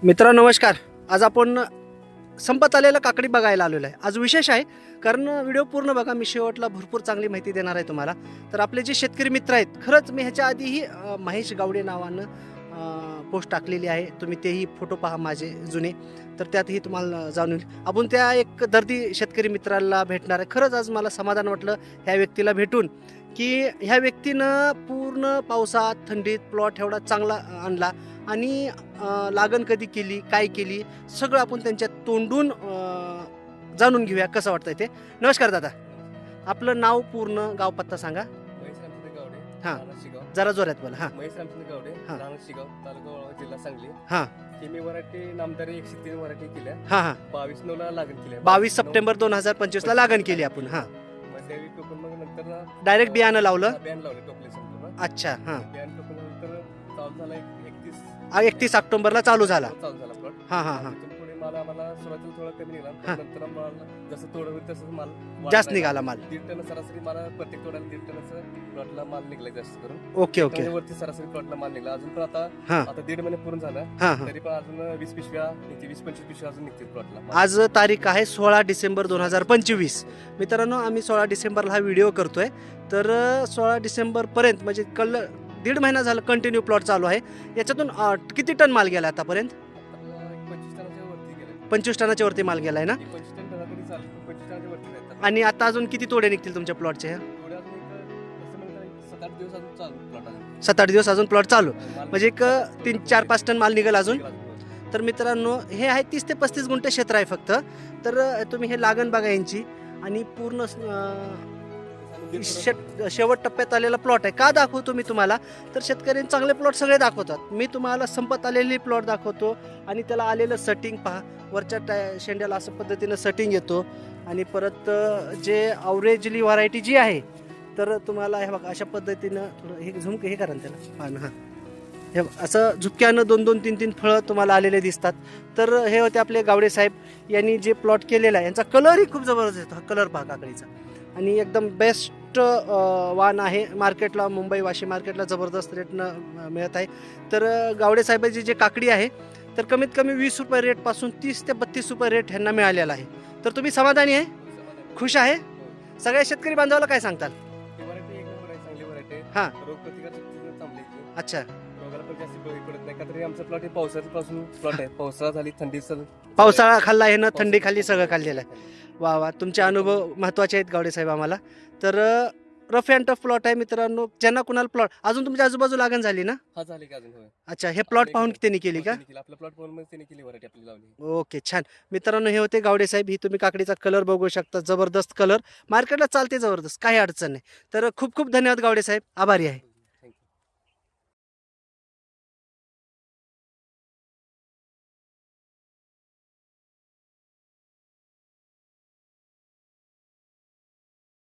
मित्रांनो नमस्कार. आज आपण संपत आलेला काकडी बघायला आलेलो आहे. आज विशेष आहे कारण व्हिडिओ पूर्ण बघा, मी शेवटला भरपूर चांगली माहिती देणार आहे तुम्हाला. तर आपले जे शेतकरी मित्र आहेत, खरंच मी ह्याच्या आधीही महेश गावडे नावानं पोस्ट टाकलेली आहे, तुम्ही तेही फोटो पहा माझे जुने, तर त्यातही तुम्हाला जाणून येईल. आपण त्या एक दर्दी शेतकरी मित्राला भेटणार आहे. खरंच आज मला समाधान वाटलं ह्या व्यक्तीला भेटून, की ह्या व्यक्तीनं पूर्ण पावसात थंडीत प्लॉट एवढा चांगला आणला आणि लागण कधी केली, काय केली, सगळं आपण त्यांच्या तोंडून जाणून घेऊया कसं वाटतंय ते. नमस्कार दादा, आपलं नाव पूर्ण गाव पत्ता सांगा. महेश रामचंद्र गावडे, हां. राहणार शिगाव. जरा जोरात बोला. हां महेश रामचंद्र गावडे, हां. राहणार शिगाव, तालुका वाळवा, जिल्हा सांगली. हां ही मी व्हरायटी नामदारी 103 व्हरायटी केल्या. हां हां 22/9 ला लागण केल्या. 22 सप्टेंबर 2025 ला लागण केली आपण. हां मग त्यावेळी टोकन मग नंतर डायरेक्ट बियाणं लावलं. बियाण लावले टोकले संपूर्ण. अच्छा. हां बियाण टोकन नंतर चालू झाला 31 31 ऑक्टोबरला चालू झाला. चालू झाला प्लॉट. हां हां हां तिथून पुढे माल आम्हाला सुरुवातीला थोडा कमी निघाला, हां. पण नंतर माल जसं तोडं होईल तसं माल जास्त वाढला. निघाला माल. 1.5 टन सरासरी मला प्रत्येक तोड्याला 1.5 टनाचं प्लॉटला माल निघाला जास्त करून. Okay okay. त्यामुळे वरती सरासरी प्लॉटला माल निघाला. अजून पण आता हां आता 1.5 महिने पूर्ण झाला, हां हां तरी पण अजून 20 पिशव्या निघते, 20-25 पिशव्या अजून निघतील प्लॉटला. आज तारीख आहे 16 डिसेंबर 2025. मित्रांनो, आम्ही 16 डिसेंबरला हा व्हिडिओ करतोय. तर 16 डिसेंबरपर्यंत म्हणजे 1.5 महिना झाला कंटिन्यू प्लॉट चालू आहे. याच्यातून किती टन माल गेला आतापर्यंत? 25 टनाच्या वरती गेले. 25 टनाच्या वरती माल गेलाय ना. 25 टन झाला तरी चालेल, पण 25 टनाच्या वरती नाही आता. आणि आता अजून किती तोडे निघतील तुमच्या प्लॉटचे? थोड्या अजून कसं म्हणतात 7-8 दिवस अजून चालू प्लॉट अजून. 7-8 दिवस अजून प्लॉट चालू, माल म्हणजे एक 3-4-5 टन माल निघेल अजून. निघाला. तर मित्रांनो, हे आहे 30 ते 35 गुंठे क्षेत्र आहे फक्त. तर तुम्ही हे लागण बघा यांची, आणि पूर्ण शेवट टप्प्यात आलेला प्लॉट आहे. का दाखवतो मी तुम्हाला, तर शेतकऱ्यांनी चांगले प्लॉट सगळे दाखवतात. मी तुम्हाला संपत आलेली प्लॉट दाखवतो आणि त्याला आलेलं सेटिंग पहा. वरच्या शेंड्याला असं पद्धतीनं सेटिंग येतो, आणि परत जे अवरेजली व्हरायटी जी आहे, तर तुम्हाला हे बघा अशा पद्धतीनं थोडं हे झुमक हे करा ना त्याला पानं. हां, हे असं झुपक्यानं 2-2, 3-3 फळं तुम्हाला आलेले दिसतात. तर हे होते आपले गावडे साहेब यांनी जे प्लॉट केलेला आहे. यांचा कलरही खूप जबरदस्त येतो. हा कलर पहा काकडीचा, आणि एकदम बेस्ट वाण आहे. मार्केटला, मुंबई वाशी मार्केटला जबरदस्त रेटनं मिळत आहे. तर गावडे साहेबांची जे काकडी आहे, तर कमीत कमी 20 रुपये रेटपासून 30 ते 32 रुपये रेट ह्यांना मिळालेला आहे. तर तुम्ही समाधानी आहे, खुश आहे? सगळ्या शेतकरी बांधवाला काय सांगताल? ही व्हरायटी एक नंबर आहे, चांगली व्हरायटी आहे. हां. रोगप्रतिकार शक्ती चांगली आहे. अच्छा. रोगाला पण जास्त बळी पडत नाही, का तरी आमचा प्लॉट हे पावसाळ्यापासून प्लॉट आहे. पावसाळा झाली, थंडी पावसाळा खाल्ला आहे ना, थंडी खाल्ली, सगळं खाल्लेलं आहे. वा वा, तुमचे अनुभव महत्त्वाचे आहेत गावडे साहेब आम्हाला. तर रफ अँड टफ प्लॉट आहे मित्रांनो. ज्यांना कुणाला प्लॉट अजून तुमच्या आजूबाजू लागण झाली ना? हा झाली का अजून? होय. अच्छा, हे प्लॉट पाहून त्यांनी केली का? आपला प्लॉट पाहून त्यांनी केली व्हरायटी आपली लावली. ओके, छान. मित्रांनो, हे होते गावडे साहेब. ही तुम्ही काकडीचा कलर बघू शकता, जबरदस्त कलर, मार्केटला चालते जबरदस्त, काही अडचण नाही. तर खूप खूप धन्यवाद गावडे साहेब, आभारी आहे.